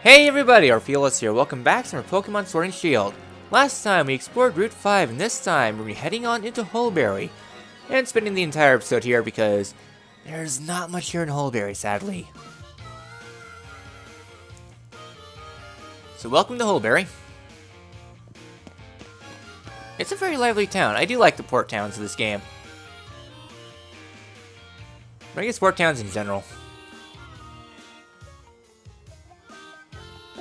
Hey everybody, Orpheolus here. Welcome back to our Pokemon Sword and Shield. Last time we explored Route 5, and this time we're heading on into Hulbury. And spending the entire episode here because there's not much here in Hulbury, sadly. So welcome to Hulbury. It's a very lively town. I do like the port towns of this game. I guess port towns in general.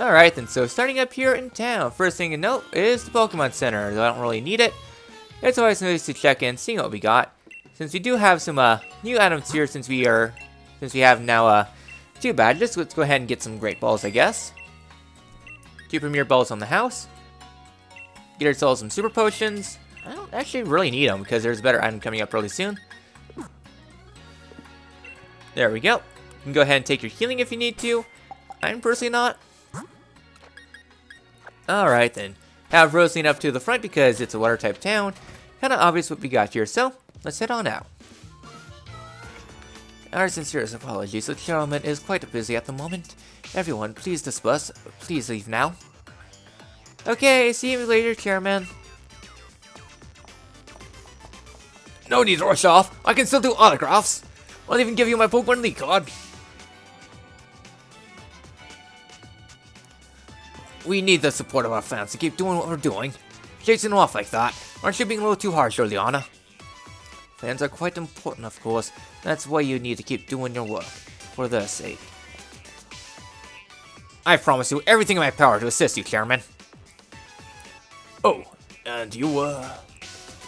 Alright then, so starting up here in town, first thing to note is the Pokemon Center, though I don't really need it. It's always nice to check in, seeing what we got. Since we do have some new items here since we have now 2 badges, let's go ahead and get some Great Balls, I guess. 2 Premier Balls on the house. Get ourselves some Super Potions. I don't actually really need them because there's a better item coming up really soon. There we go. You can go ahead and take your healing if you need to. I'm personally not. Alright then, have Rose lean up to the front because it's a water type town. Kinda obvious what we got here, so let's head on out. Our sincerest apologies, the chairman is quite busy at the moment. Everyone, please disperse. Please leave now. Okay, see you later, chairman. No need to rush off. I can still do autographs. I'll even give you my Pokemon League card. We need the support of our fans to keep doing what we're doing. Chasing them off like that. Aren't you being a little too harsh, Juliana? Fans are quite important, of course. That's why you need to keep doing your work. For their sake. I promise you everything in my power to assist you, Chairman. Oh, and you,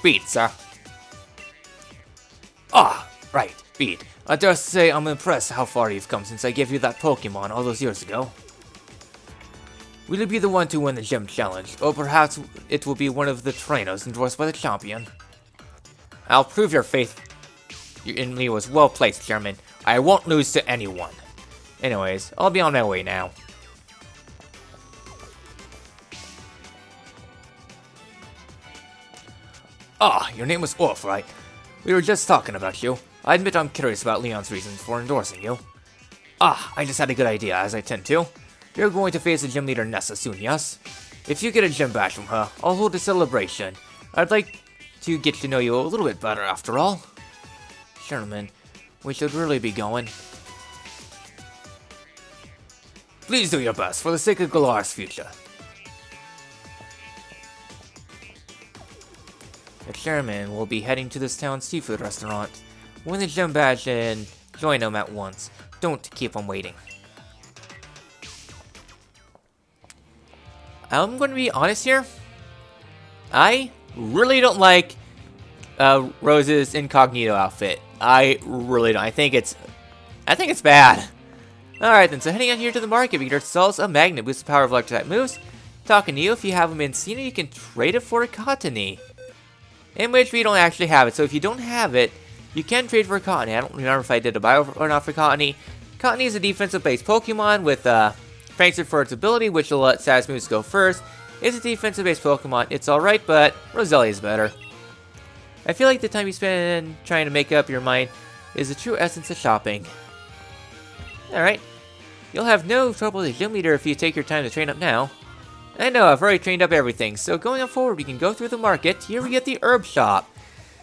Beat, sir. Ah, right, Beat. I dare say I'm impressed how far you've come since I gave you that Pokemon all those years ago. Will you be the one to win the gym challenge, or perhaps it will be one of the trainers endorsed by the champion? I'll prove your faith in me was well placed, Chairman. I won't lose to anyone. Anyways, I'll be on my way now. Ah, your name was Orph, right? We were just talking about you. I admit I'm curious about Leon's reasons for endorsing you. Ah, I just had a good idea, as I tend to. You're going to face the gym leader Nessa soon, yes? If you get a gym badge from her, I'll hold a celebration. I'd like to get to know you a little bit better after all. Sherman, we should really be going. Please do your best for the sake of Galar's future. The chairman will be heading to this town's seafood restaurant. Win the gym badge and join him at once. Don't keep him waiting. I'm going to be honest here. I really don't like Rose's incognito outfit. I really don't. I think it's bad. Alright then, so heading out here to the market, we get ourselves a magnet, boosts the power of electric type moves. Talking to you, if you have a Mancini, you can trade it for a Cottony. In which we don't actually have it, so if you don't have it, you can trade for a Cottony. I don't remember if I did a buy or not for Cottony. Cottony is a defensive-based Pokemon with Prankster for its ability, which will let Sass moves go first. It's a defensive-based Pokemon. It's alright, but Roselia is better. I feel like the time you spend trying to make up your mind is the true essence of shopping. Alright. You'll have no trouble with the gym leader if you take your time to train up now. I know, I've already trained up everything, so going on forward, we can go through the market. Here we get the herb shop.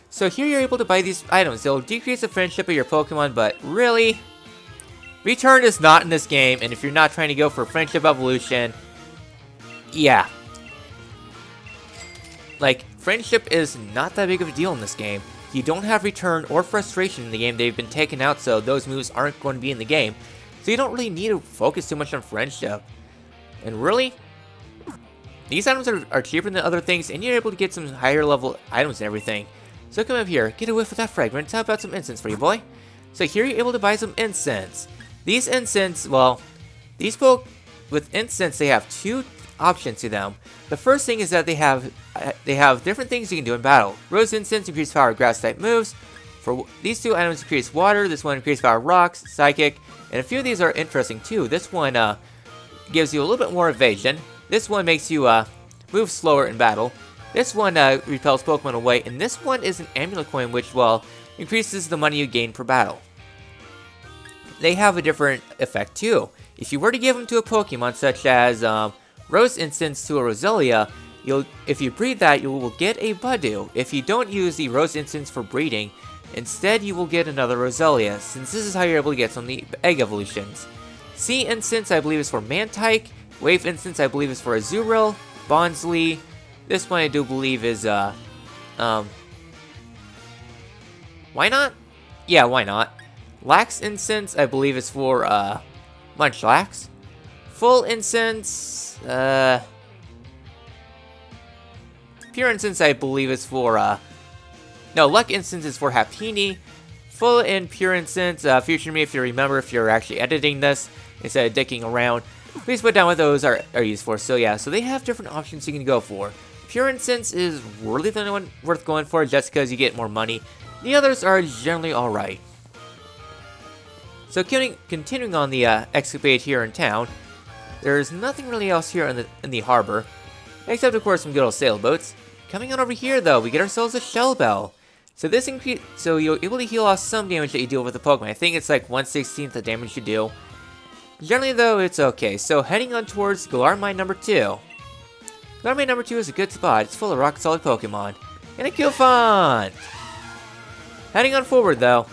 So here you're able to buy these items. They'll decrease the friendship of your Pokemon, but really, return is not in this game, and if you're not trying to go for friendship evolution, yeah. Like, friendship is not that big of a deal in this game. You don't have return or frustration in the game. They've been taken out, so those moves aren't going to be in the game. So you don't really need to focus too much on friendship. And really, these items are cheaper than other things, and you're able to get some higher level items and everything. So come up here, get a whiff of that fragrance. How about some incense for you, boy? So here you're able to buy some incense. These incense, well, these folk with incense, they have 2 options to them. The first thing is that they have different things you can do in battle. Rose incense increase power of grass type moves. For these 2 items increase water. This one increase power of rocks, psychic, and a few of these are interesting too. This one gives you a little bit more evasion. This one makes you move slower in battle. This one repels Pokemon away, and this one is an amulet coin, which, well, increases the money you gain per battle. They have a different effect too. If you were to give them to a Pokemon such as Rose Instance to a Roselia, if you breed that, you will get a Budew. If you don't use the Rose Instance for breeding, instead you will get another Roselia, since this is how you're able to get some of the egg evolutions. Sea Instance I believe is for Mantike, Wave Instance I believe is for Azurill, Bonsly. This one I do believe is why not? Yeah, why not? Lax Instance I believe is for Munchlax. Full Instance, Pure Instance I believe is for no, Luck Instance is for Happiny. Full and Pure Instance, future me if you remember, if you're actually editing this instead of dicking around, please put down what those are used for. So yeah, so they have different options you can go for. Pure Instance is really the only one worth going for just because you get more money. The others are generally alright. So continuing on the escapade here in town, there's nothing really else here in the harbor, except of course some good old sailboats. Coming on over here though, we get ourselves a Shell Bell. So you're able to heal off some damage that you deal with the Pokemon. I think it's like 1/16 the damage you do. Generally though, it's okay. So heading on towards Galar Mine number 2. Galar Mine number 2 is a good spot. It's full of rock solid Pokemon. And a Cufant! Heading on forward though,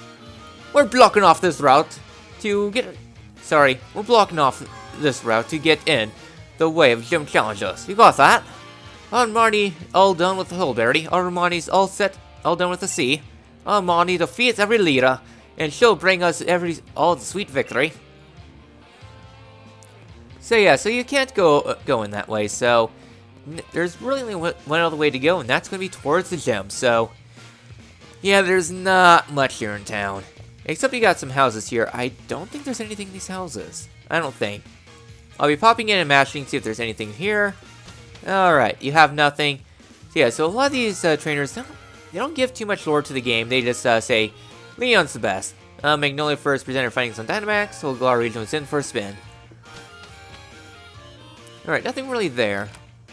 we're blocking off this route to get... we're blocking off this route to get in the way of gym challenges. You got that? Armani all done with the Hulbury. Armani's all set, all done with the sea. Armani defeats every leader, and she'll bring us all the sweet victory. So yeah, so you can't go in that way, so there's really only one other way to go, and that's going to be towards the gym. So yeah, there's not much here in town. Except you got some houses here. I don't think there's anything in these houses. I don't think. I'll be popping in and mashing to see if there's anything here. Alright, you have nothing. So yeah, so a lot of these trainers, they don't give too much lore to the game. They just say, Leon's the best. Magnolia first presented findings on Dynamax, so Galar region was in for a spin. Alright, nothing really there.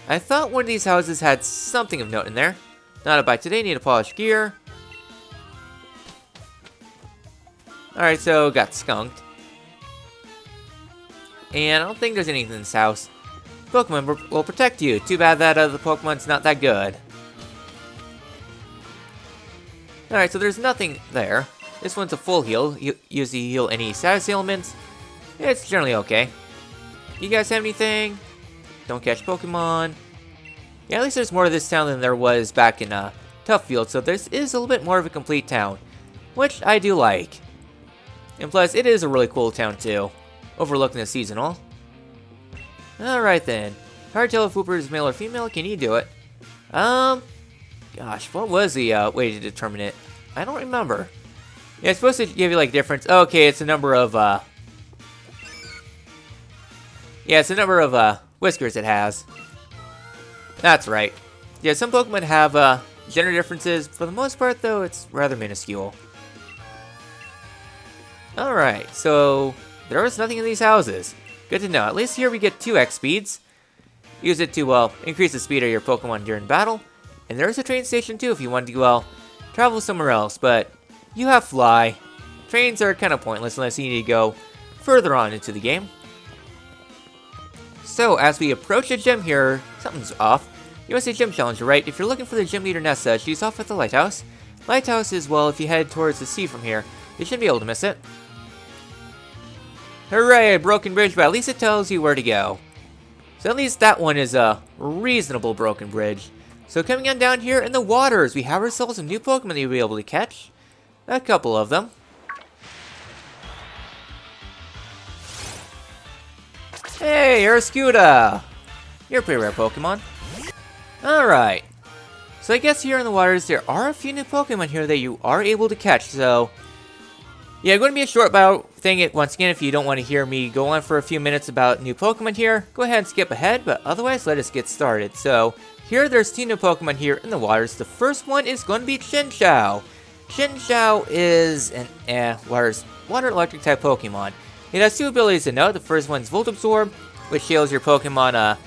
I thought one of these houses had something of note in there. Not a bite today, need a polished gear. Alright, so got skunked. And I don't think there's anything in this house. Pokemon will protect you. Too bad that the Pokemon's not that good. Alright, so there's nothing there. This one's a full heal. You usually heal any status ailments. It's generally okay. You guys have anything? Don't catch Pokemon. Yeah, at least there's more to this town than there was back in Tuffield, so this is a little bit more of a complete town, which I do like. And plus, it is a really cool town too, overlooking the seasonal. Alright then. Hard to tell if Wooper is male or female. Can you do it? Gosh, what was the way to determine it? I don't remember. Yeah, it's supposed to give you like difference. Okay, it's a number of yeah, it's a number of whiskers it has. That's right. Yeah, some Pokemon have gender differences. For the most part though, it's rather minuscule. Alright, so there was nothing in these houses. Good to know. At least here we get 2 X speeds. Use it to, increase the speed of your Pokemon during battle. And there's a train station too if you want to, travel somewhere else. But you have Fly. Trains are kind of pointless unless you need to go further on into the game. So, as we approach the gym here, something's off. You must say gym challenger, right? If you're looking for the gym leader Nessa, she's off at the lighthouse. Lighthouse is, well, if you head towards the sea from here, you shouldn't be able to miss it. Hooray, broken bridge, but at least it tells you where to go. So at least that one is a reasonable broken bridge. So coming on down here in the waters, we have ourselves some new Pokemon that you'll be able to catch. A couple of them. Hey, Urscuda! You're a pretty rare Pokemon. Alright. So I guess here in the waters, there are a few new Pokemon here that you are able to catch, so... yeah, going to be a short bout thing. Once again, if you don't want to hear me go on for a few minutes about new Pokemon here, go ahead and skip ahead, but otherwise, let us get started. So, here there's 2 new Pokemon here in the waters. The first one is going to be Chinchou. Chinchou is an water electric type Pokemon. It has 2 abilities to note. The first one is Volt Absorb, which heals your Pokemon a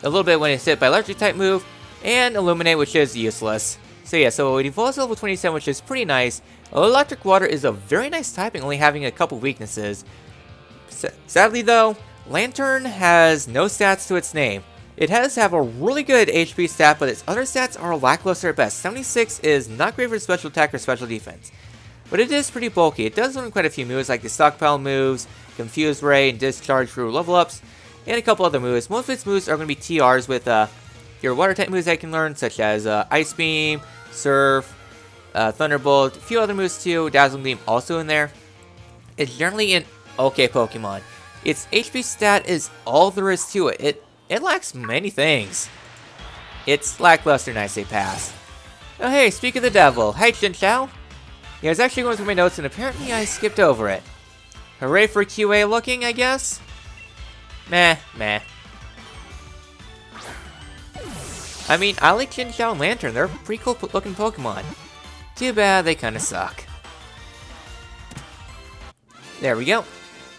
little bit when it's hit by electric type move, and Illuminate, which is useless. So yeah, so it evolves to level 27, which is pretty nice. Electric Water is a very nice typing, only having a couple weaknesses. Sadly though, Lantern has no stats to its name. It does have a really good HP stat, but its other stats are lackluster at best. 76 is not great for special attack or special defense. But it is pretty bulky. It does learn quite a few moves like the stockpile moves, Confused Ray, and Discharge through level ups, and a couple other moves. Most of its moves are going to be TRs with your water type moves I can learn, such as Ice Beam, Surf, Thunderbolt, a few other moves too, Dazzling Beam also in there. It's generally an okay Pokemon. Its HP stat is all there is to it. It lacks many things. It's lackluster and I say pass. Oh hey, speak of the devil. Hi Chinchou. Yeah, I was actually going through my notes and apparently I skipped over it. Hooray for QA looking, I guess? Meh. I mean, I like Chinchou and Lantern. They're pretty cool looking Pokemon. Too bad they kinda suck. There we go.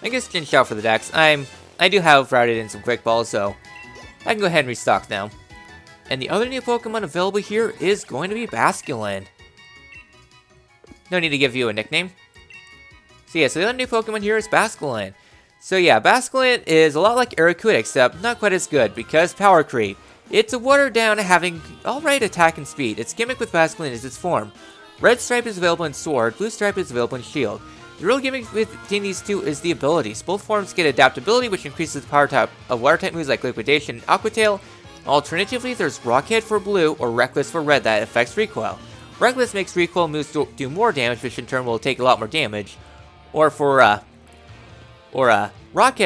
I guess Chinchou for the Dex. I do have routed in some Quick Balls, so I can go ahead and restock now. And the other new Pokemon available here is going to be Basculin. No need to give you a nickname. So yeah, so the other new Pokemon here is Basculin. So yeah, Basculin is a lot like Arrokuda, except not quite as good, because Power Creep. It's a watered down, having alright attack and speed. Its gimmick with Basculin is its form. Red Stripe is available in Sword, Blue Stripe is available in Shield. The real gimmick between these two is the abilities. Both forms get adaptability, which increases the power type of water type moves like Liquidation and Aqua Tail. Alternatively, there's Rockhead for blue or Reckless for red that affects recoil. Reckless makes recoil moves do more damage, which in turn will take a lot more damage. Rockhead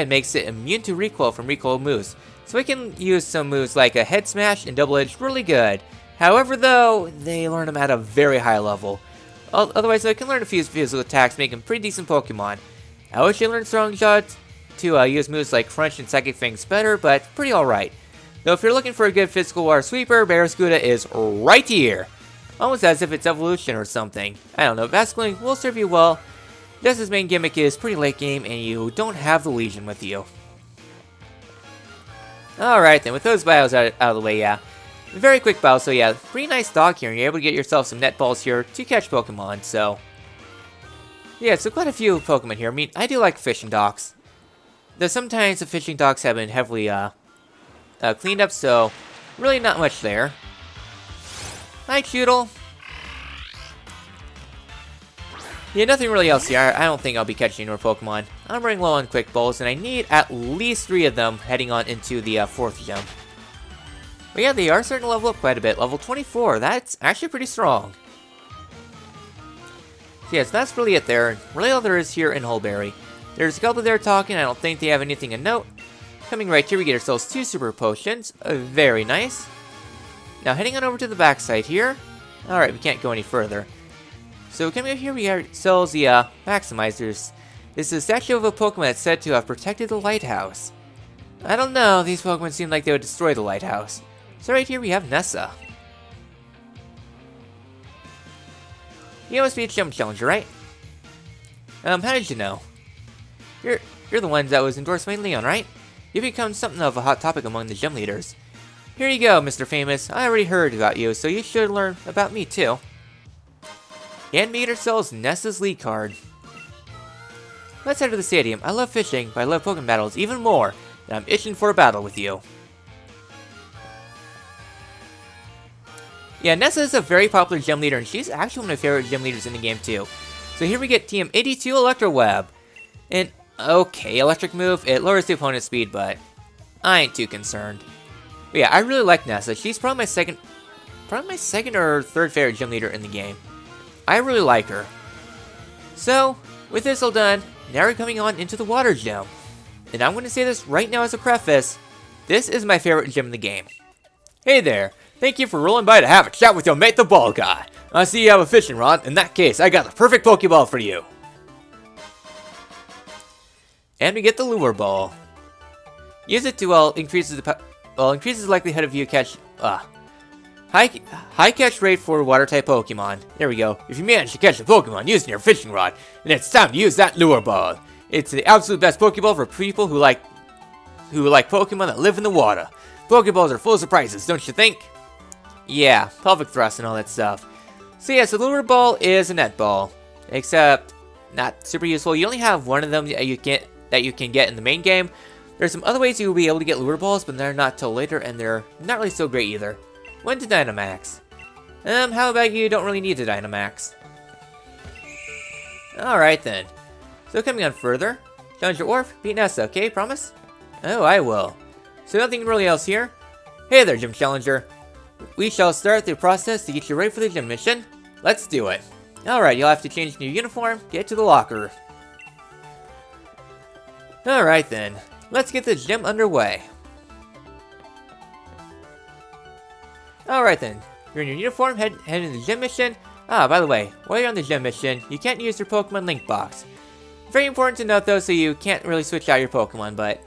makes it immune to recoil from recoil moves. So we can use some moves like a Head Smash and Double Edge really good. However though, they learn them at a very high level. Otherwise, I can learn a few physical attacks, making pretty decent Pokemon. I wish I learned Strong Jaw to use moves like Crunch and Psychic Fangs better, but pretty alright. Though if you're looking for a good physical water sweeper, Barraskewda is right here. Almost as if it's evolution or something. I don't know, Basculin will serve you well. Just his main gimmick is pretty late game and you don't have the Legion with you. Alright then, with those battles out of the way, yeah. Very quick battle, so yeah, pretty nice dog here, and you're able to get yourself some net balls here to catch Pokemon, so... Yeah, so quite a few Pokemon here. I mean, I do like fishing docks. Though sometimes the fishing docks have been heavily, cleaned up, so really not much there. Hi, Choodle. Yeah, nothing really else here. I don't think I'll be catching more Pokemon. I'm running low on Quick Balls, and I need at least 3 of them heading on into the 4th gym. But yeah, they are starting to level up quite a bit. Level 24, that's actually pretty strong. So yeah, so that's really it there. Really all there is here in Hulbury. There's a couple there talking. I don't think they have anything of note. Coming right here, we get ourselves 2 Super Potions. Very nice. Now heading on over to the backside here. Alright, we can't go any further. So coming up here, we get ourselves the Maximizers. This is a statue of a Pokemon that's said to have protected the lighthouse. I don't know, these Pokemon seem like they would destroy the lighthouse. So right here we have Nessa. You must be a gym challenger, right? How did you know? You're the one that was endorsed by Leon, right? You've become something of a hot topic among the gym leaders. Here you go, Mr. Famous. I already heard about you, so you should learn about me too. And meet ourselves Nessa's lead card. Let's head to the stadium. I love fishing, but I love Pokemon battles even more, and I'm itching for a battle with you. Yeah, Nessa is a very popular gym leader, and she's actually one of my favorite gym leaders in the game too. So here we get Team 82 Electro Web. An okay electric move. It lowers the opponent's speed, but I ain't too concerned. But yeah, I really like Nessa. She's probably my second or third favorite gym leader in the game. I really like her. So, with this all done, now we're coming on into the water gym. And I'm going to say this right now as a preface. This is my favorite gym in the game. Hey there. Thank you for rolling by to have a chat with your mate the ball guy. I see you have a fishing rod. In that case, I got the perfect Pokeball for you. And we get the lure ball. Use it to increases the likelihood of you catch high catch rate for water type Pokemon. There we go. If you manage to catch a Pokemon using your fishing rod, then it's time to use that lure ball. It's the absolute best Pokeball for people who like Pokemon that live in the water. Pokeballs are full of surprises, don't you think? Yeah, pelvic thrust and all that stuff. So yeah, so the lure ball is a net ball, except not super useful. You only have one of them that you get that you can get in the main game. There's some other ways you'll be able to get lure balls, but they're not till later, and they're not really so great either. When to Dynamax? How about you don't really need to Dynamax? Alright then. So coming on further, challenge your Orph, beat Nessa, okay? Promise? Oh, I will. So nothing really else here? Hey there, Gym Challenger. We shall start the process to get you ready for the gym mission. Let's do it. Alright, you'll have to change your uniform, get to the locker. Alright then, let's get the gym underway. Alright then, you're in your uniform, head into the gym mission. Ah, by the way, while you're on the gym mission, you can't use your Pokemon Link box. Very important to note though, so you can't really switch out your Pokemon, but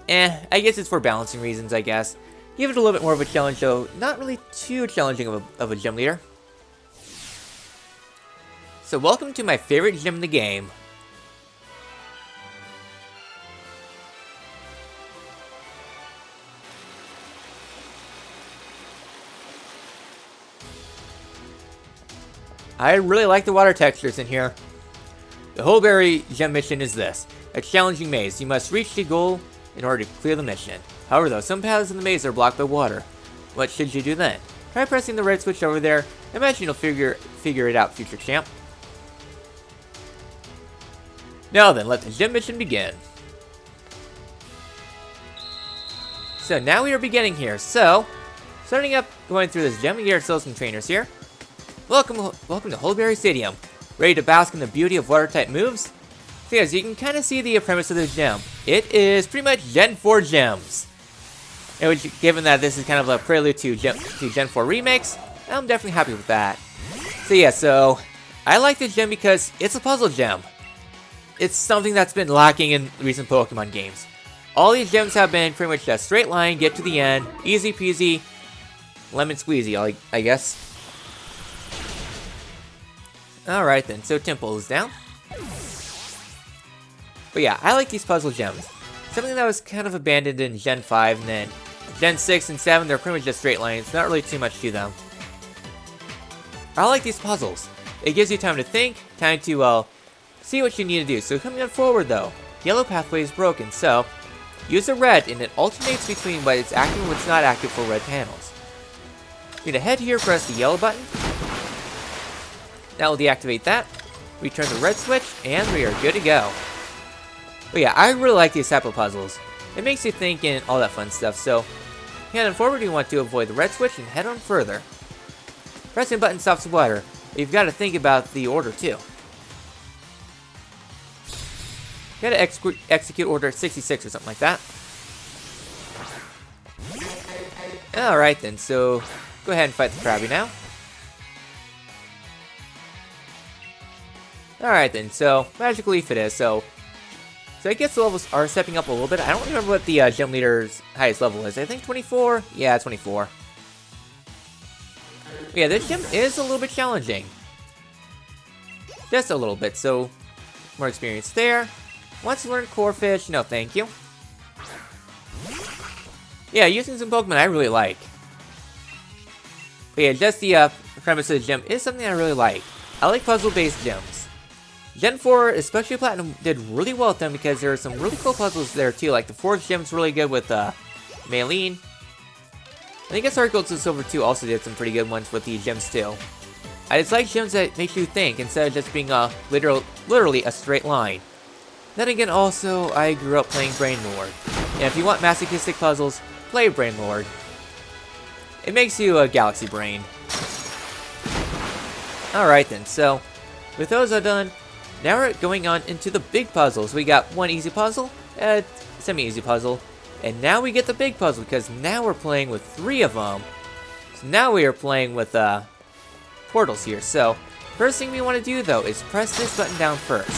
I guess it's for balancing reasons, I guess. Give it a little bit more of a challenge though, not really too challenging of a gym leader. So welcome to my favorite gym in the game. I really like the water textures in here. The Hulbury gym mission is this: a challenging maze. You must reach the goal in order to clear the mission. However though, some paths in the maze are blocked by water. What should you do then? Try pressing the red switch over there. Imagine you'll figure it out, future champ. Now then, let the gym mission begin. So now we are beginning here. So, starting up, going through this gym, we get ourselves some trainers here. Welcome to Hulbury Stadium. Ready to bask in the beauty of water-type moves? So yes, you can kind of see the premise of this gym. It is pretty much Gen 4 gyms. And which, given that this is kind of a prelude to Gen 4 remakes, I'm definitely happy with that. So yeah, so I like this gym because it's a puzzle gym. It's something that's been lacking in recent Pokemon games. All these gyms have been pretty much a straight line, get to the end, easy peasy, lemon squeezy, I guess. Alright then, so Temple is down. But yeah, I like these puzzle gems. Something that was kind of abandoned in Gen 5, and then Gen 6 and 7, they're pretty much just straight lines, not really too much to them. I like these puzzles. It gives you time to think, time to, see what you need to do. So coming on forward though, yellow pathway is broken, so use the red and it alternates between what's active and what's not active for red panels. You're gonna head here, press the yellow button. That will deactivate that. Return the red switch, and we are good to go. But yeah, I really like these type of puzzles. It makes you think and all that fun stuff, so head on forward, you want to avoid the red switch and head on further. Pressing button stops the water, but you've got to think about the order too. Gotta execute order 66 or something like that. Alright then, so go ahead and fight the Krabby now. Alright then, so Magic Leaf it is, so I guess the levels are stepping up a little bit. I don't remember what the gym leader's highest level is. I think 24? Yeah, 24. But yeah, this gym is a little bit challenging. Just a little bit, so more experience there. Wants to learn Core Fish? No, thank you. Yeah, using some Pokemon I really like. But yeah, just the premise of the gym is something I really like. I like puzzle-based gyms. Gen 4, especially Platinum, did really well with them because there are some really cool puzzles there too. Like the fourth gym's really good with Maylene. I think Heart Gold and Silver 2 also did some pretty good ones with these gyms too. I just like gyms that make you think instead of just being literally a straight line. Then again, also, I grew up playing Brain Lord. And if you want masochistic puzzles, play Brain Lord. It makes you a galaxy brain. Alright then, so with those done, now we're going on into the big puzzles. We got one easy puzzle, a semi-easy puzzle, and now we get the big puzzle because now we're playing with 3 of them. So now we are playing with portals here. So first thing we want to do though is press this button down first.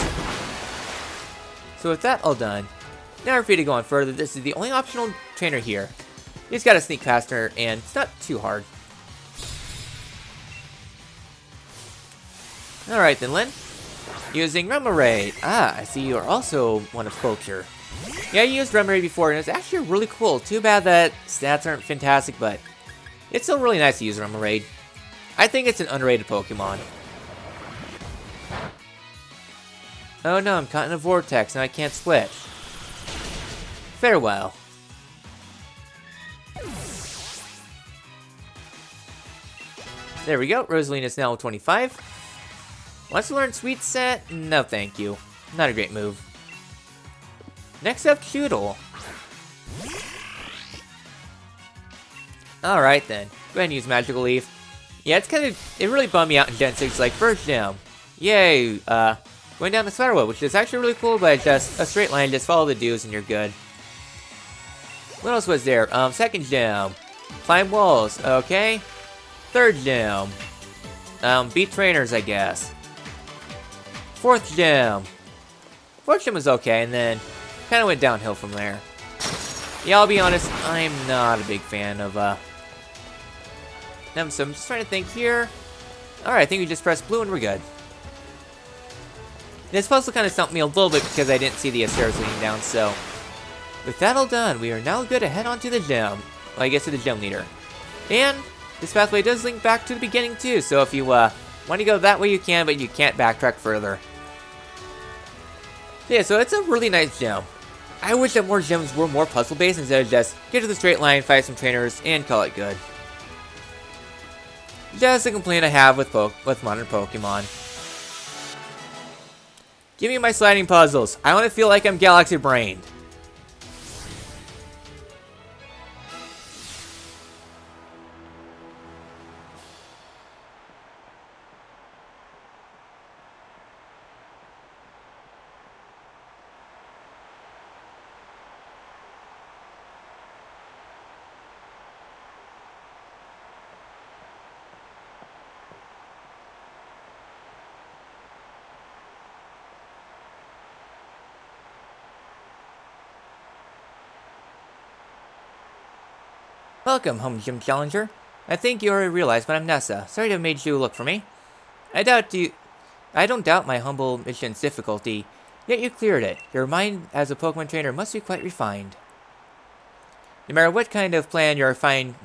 So with that all done, now we're free to go on further. This is the only optional trainer here. You just gotta sneak past her, and it's not too hard. Alright then, Lynn. Using Remoraid. Ah, I see you are also one of culture. Yeah, I used Remoraid before, and it's actually really cool. Too bad that stats aren't fantastic, but it's still really nice to use Remoraid. I think it's an underrated Pokemon. Oh no, I'm caught in a vortex and I can't switch. Farewell. There we go. Rosalina's now 25. Wants to learn Sweet Scent? No, thank you. Not a great move. Next up, Choodle. Alright then. Go ahead and use Magical Leaf. Yeah, it really bummed me out in Gen 6, like, first gym. Yay, going down the Spiderweb, which is actually really cool, but just a straight line, just follow the dues and you're good. What else was there? Second gym. Climb walls, okay. Third gym. Beat trainers, I guess. Fourth gym. Fourth gym was okay, and then kind of went downhill from there. Yeah, I'll be honest, I'm not a big fan of, them, so I'm just trying to think here. Alright, I think we just press blue and we're good. This puzzle kind of stumped me a little bit because I didn't see the stairs leading down, so... With that all done, we are now good to head on to the gym. Well, I guess to the gym leader. And this pathway does link back to the beginning too, so if you want to go that way you can, but you can't backtrack further. Yeah, so it's a really nice gym. I wish that more gyms were more puzzle-based instead of just get to the straight line, fight some trainers, and call it good. Just a complaint I have with modern Pokemon. Give me my sliding puzzles. I want to feel like I'm Galaxy Brained. Welcome, home gym challenger. I think you already realized, but I'm Nessa. Sorry to have made you look for me. I don't doubt my humble mission's difficulty, yet you cleared it. Your mind as a Pokemon trainer must be quite refined. No matter what kind of plan your refined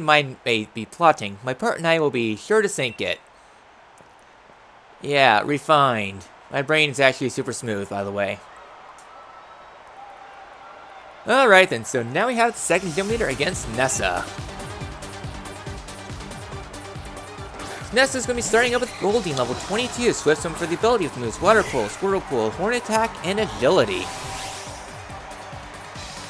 mind may be plotting, my part and I will be sure to sink it. Yeah, refined. My brain's actually super smooth, by the way. Alright then, so now we have the second gym leader against Nessa. Nessa's going to be starting up with Goldeen, level 22, Swift Swim for the ability with moves Water Pool, Squirtle Pool, Horn Attack, and Agility.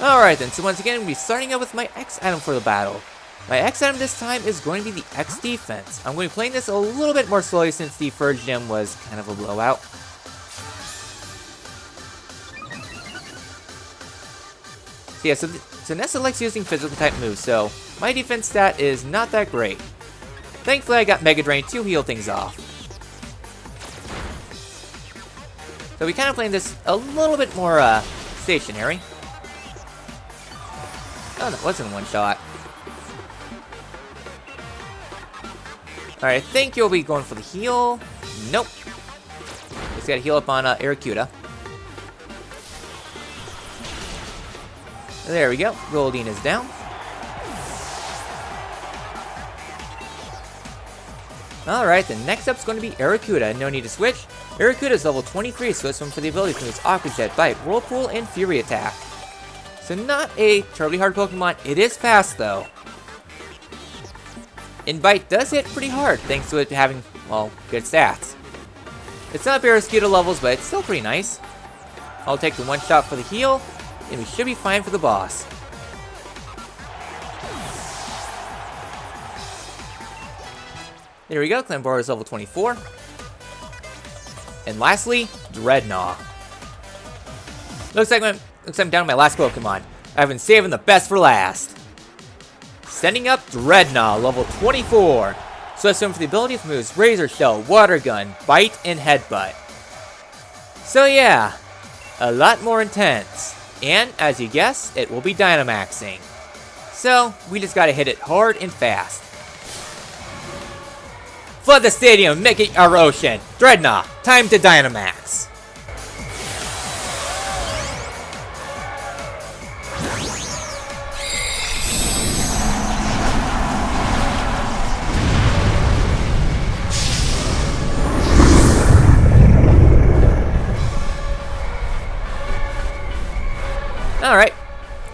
Alright then, so once again, we'll be starting up with my X item for the battle. My X item this time is going to be the X Defense. I'm going to be playing this a little bit more slowly since the first gym was kind of a blowout. Yeah, so Nessa likes using physical type moves, so my defense stat is not that great. Thankfully, I got Mega Drain to heal things off. So we kind of playing this a little bit more stationary. Oh, that wasn't one shot. Alright, I think you'll be going for the heal. Nope. Just gotta heal up on Arrokuda. There we go. Goldeen is down. Alright, the next up is going to be Arrokuda. No need to switch. Arrokuda is level 23, so it's one for the ability to use Aqua Jet, Bite, Whirlpool, and Fury Attack. So not a terribly hard Pokemon. It is fast, though. And Bite does hit pretty hard, thanks to it having, well, good stats. It's not Barraskewda levels, but it's still pretty nice. I'll take the one shot for the heal. And we should be fine for the boss. There we go, Clambour is level 24. And lastly, Dreadnought. Looks like I'm down to my last Pokemon. I've been saving the best for last. Sending up Dreadnought, level 24. Swift Swim for the ability of moves Razor Shell, Water Gun, Bite, and Headbutt. So yeah, a lot more intense. And, as you guessed, it will be Dynamaxing. So, we just gotta hit it hard and fast. Flood the stadium, make it our ocean. Dreadnought, time to Dynamax.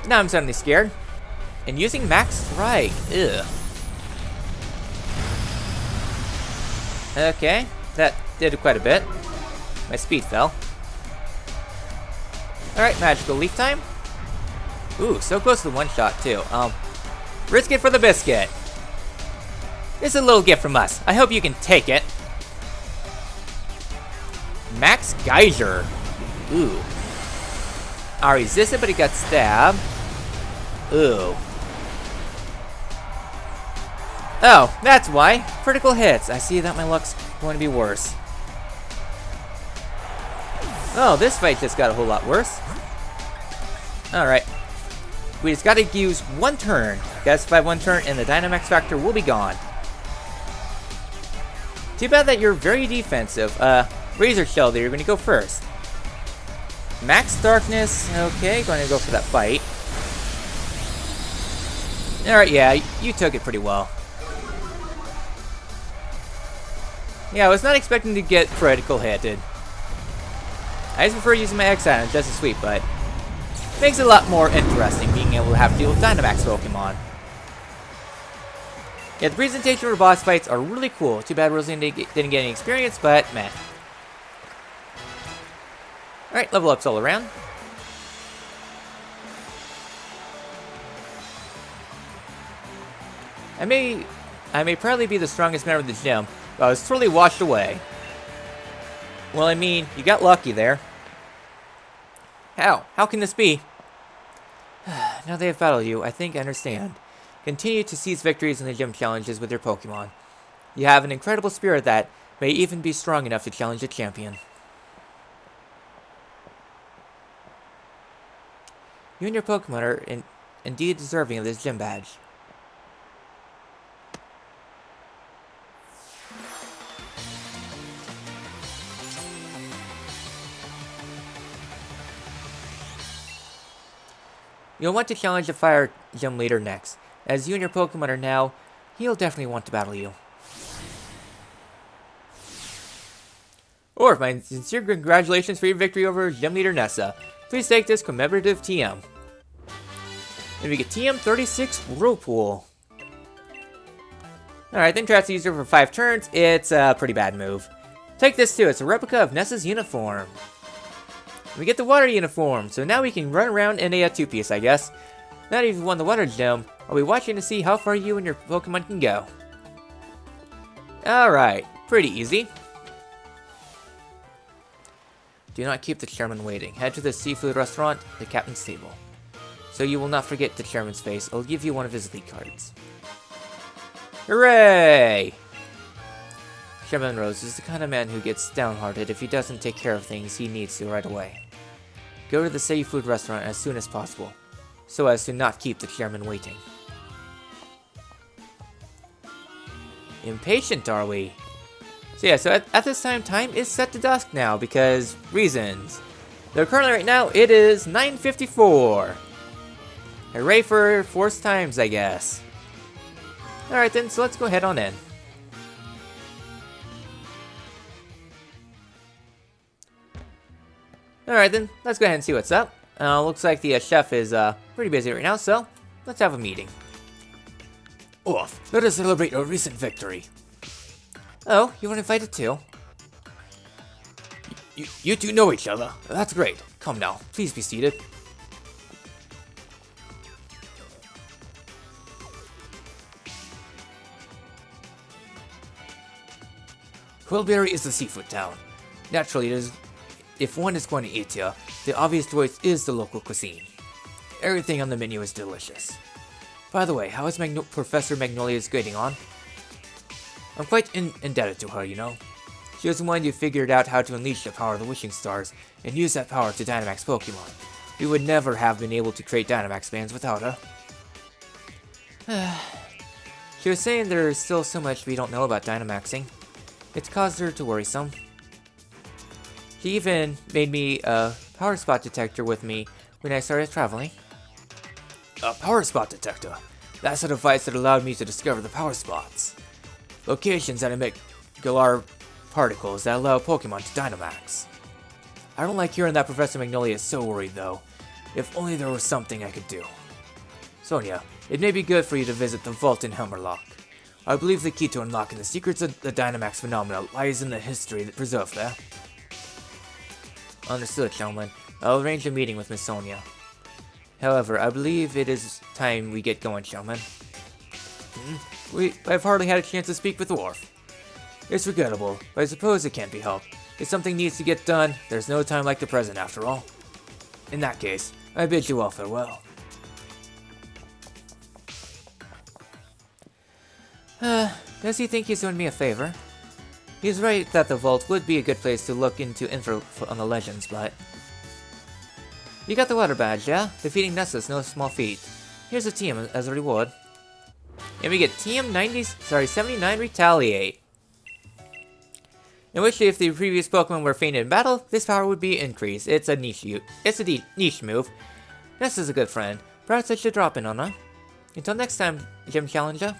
Now I'm suddenly scared. And using Max Strike. Ugh. Okay, that did quite a bit. My speed fell. Alright, Magical Leaf time. Ooh, so close to the one-shot too. Risk it for the biscuit. This is a little gift from us. I hope you can take it. Max Geyser. Ooh. I resisted, but he got stabbed. Ooh. Oh, that's why. Critical hits. I see that my luck's going to be worse. Oh, this fight just got a whole lot worse. Alright. We just gotta use one turn. Gotta survive one turn and the Dynamax factor will be gone. Too bad that you're very defensive. Razor Shell there, you're gonna go first. Max Darkness, okay, going to go for that fight. Alright, yeah, you took it pretty well. Yeah, I was not expecting to get critical hitted. I just prefer using my X item just as sweet, but makes it a lot more interesting being able to have to deal with Dynamax Pokemon. Yeah, the presentation for boss fights are really cool. Too bad Rosie didn't get any experience, but meh. Alright, level ups all around. I may probably be the strongest member of the gym, but I was totally washed away. Well, I mean, you got lucky there. How? How can this be? Now they have battled you, I think I understand. Continue to seize victories in the gym challenges with your Pokemon. You have an incredible spirit that may even be strong enough to challenge a champion. You and your Pokemon are indeed deserving of this gym badge. You'll want to challenge the Fire Gym leader next. As you and your Pokemon are now, he'll definitely want to battle you. Or, my sincere congratulations for your victory over Gym Leader Nessa. Please take this commemorative TM. And we get TM 36 Whirlpool. Alright, then tries to use her for 5 turns. It's a pretty bad move. Take this too, it's a replica of Nessa's uniform. We get the water uniform, so now we can run around in a two-piece, I guess. Now that you've won the water gym, I'll be watching to see how far you and your Pokemon can go. Alright, pretty easy. Do not keep the chairman waiting. Head to the seafood restaurant, the captain's table. So you will not forget the chairman's face. I'll give you one of his elite cards. Hooray! Chairman Rose is the kind of man who gets downhearted if he doesn't take care of things he needs to right away. Go to the seafood restaurant as soon as possible, so as to not keep the chairman waiting. Impatient, are we? So yeah, so at this time is set to dusk now, because reasons. Though currently right now, it is 9:54. Hooray for force times, I guess. Alright then, so let's go head on in. Alright then, let's go ahead and see what's up. Looks like the chef is pretty busy right now, so let's have a meeting. Off, let us celebrate our recent victory. Oh, you were invited too? You two know each other. That's great. Come now, please be seated. Hulbury is the seafood town. Naturally, it is. If one is going to eat here, the obvious choice is the local cuisine. Everything on the menu is delicious. By the way, how is Professor Magnolia's getting on? I'm quite indebted to her, you know. She was the one who figured out how to unleash the power of the wishing stars and use that power to Dynamax Pokemon. We would never have been able to create Dynamax bands without her. She was saying there is still so much we don't know about Dynamaxing. It's caused her to worry some. She even made me a power spot detector with me when I started traveling. A power spot detector? That's a device that allowed me to discover the power spots. Locations that emit Galar particles that allow Pokemon to Dynamax. I don't like hearing that Professor Magnolia is so worried though. If only there was something I could do. Sonia, it may be good for you to visit the vault in Hammerlock. I believe the key to unlocking the secrets of the Dynamax phenomena lies in the history preserved there. Understood, gentlemen. I'll arrange a meeting with Miss Sonia. However, I believe it is time we get going, gentlemen. I've hardly had a chance to speak with Orph. It's regrettable, but I suppose it can't be helped. If something needs to get done, there's no time like the present after all. In that case, I bid you all farewell. Does he think he's doing me a favor? He's right that the vault would be a good place to look into info on the legends, but... You got the water badge, yeah? Defeating Nessa's no small feat. Here's a TM as a reward. And we get TM 79 Retaliate. In which, if the previous Pokemon were fainted in battle, this power would be increased. It's a niche move. Nessa's a good friend. Perhaps I should drop in on her. Until next time, Gym Challenger.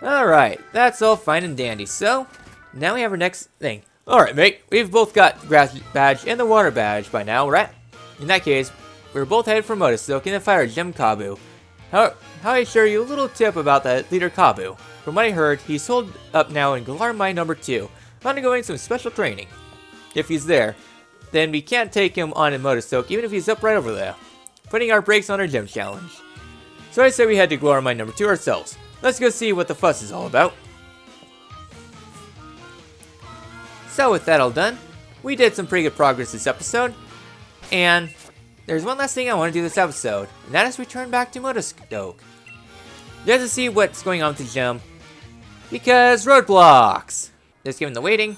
Alright, that's all fine and dandy. So, now we have our next thing. Alright, mate, we've both got Grass Badge and the Water Badge by now, right? In that case, we're both headed for Motostoke and the Fire Gym Kabu. How I share you a little tip about that leader Kabu. From what I heard, he's holed up now in Galar Mine number 2, undergoing some special training. If he's there, then we can't take him on in Motostoke even if he's up right over there, putting our brakes on our gym challenge. So I say we head to Galar Mine number 2 ourselves. Let's go see what the fuss is all about. So with that all done, we did some pretty good progress this episode, and there's one last thing I want to do this episode, and that is return back to Motostoke. Just to see what's going on with the gym, because roadblocks! Just given the waiting.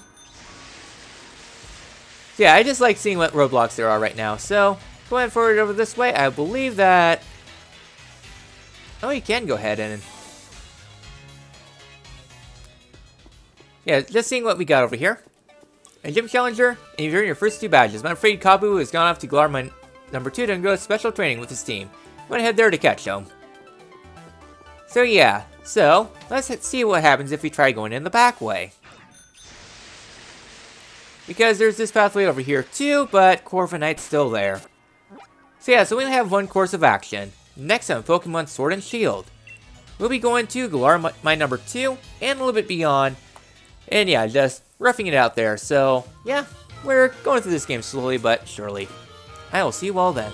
So yeah, I just like seeing what roadblocks there are right now, so going forward over this way, I believe that... Oh, you can go ahead and... Yeah, just seeing what we got over here. A Gym Challenger, and you've earned your first 2 badges. I'm afraid Kabu has gone off to Galar Mine number 2 to go special training with his team. I'm gonna head there to catch him. So yeah, let's see what happens if we try going in the back way. Because there's this pathway over here too, but Corviknight's still there. So yeah, so we only have one course of action. Next time, Pokemon Sword and Shield. We'll be going to Galar Mine number 2 and a little bit beyond. And yeah, just roughing it out there. So yeah, we're going through this game slowly but surely. I will see you all then.